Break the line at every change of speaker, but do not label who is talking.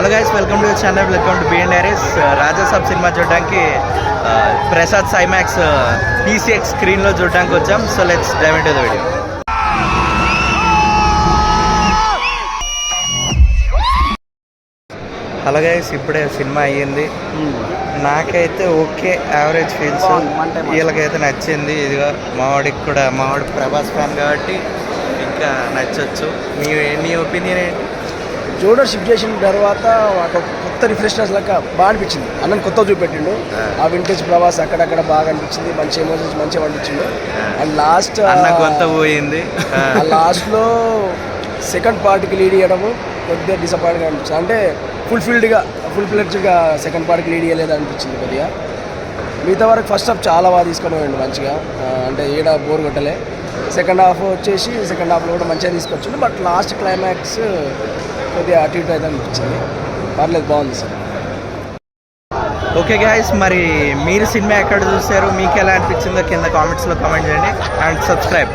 Hello guys, welcome to channel, welcome to BN diaries. Rajasaab cinema చూడడానికి ప్రసాద్ సైమాక్స్ PCX స్క్రీన్లో చూడడానికి వచ్చాం. So let's dive into the video. Hello guys, ఇప్పుడే cinema అయ్యింది. నాకైతే ఓకే, యావరేజ్ ఫీల్స్. వీళ్ళకైతే నచ్చింది. ఇదిగో మావాడికి కూడా, మావాడి ప్రభాస్ ఫ్యాన్ కాబట్టి ఇంకా నచ్చొచ్చు. నీ ఒపీనియన్ ఏంటి?
జోడర్ షిఫ్ట్ చేసిన తర్వాత ఒక కొత్త రిఫ్రెష్నెస్ లెక్క బాగా అనిపించింది. అన్నని కొత్త చూపెట్టిండు. ఆ వింటేజ్ ప్రభాస్ అక్కడక్కడ బాగా అనిపించింది. మంచి ఎమోషన్స్ మంచిగా అనిపించింది. అండ్ లాస్ట్
అన్న కొంత పోయింది.
లాస్ట్లో సెకండ్ పార్ట్కి లీడ్ చేయడము కొద్దిగా డిసప్పాయింట్గా అనిపించింది. అంటే ఫుల్ ఫ్లెడ్జ్గా సెకండ్ పార్ట్కి లీడ్ చేయలేదు అనిపించింది కొద్దిగా. మిగతా వరకు ఫస్ట్ హాఫ్ చాలా బాగా తీసుకొని పోయిండు మంచిగా. అంటే ఏడ బోర్ కొట్టలే. సెకండ్ హాఫ్ హాఫ్లో కూడా మంచిగా తీసుకొచ్చిండు. బట్ లాస్ట్ క్లైమాక్స్ కొద్దిగా అటు ఇటు అయితే అనిపించింది. పర్లేదు, బాగుంది సార్.
ఓకే గైస్, మరి మీరు సినిమా ఎక్కడ చూసారు, మీకు ఎలా అనిపించిందో కింద కామెంట్స్లో కామెంట్ చేయండి అండ్ సబ్స్క్రైబ్.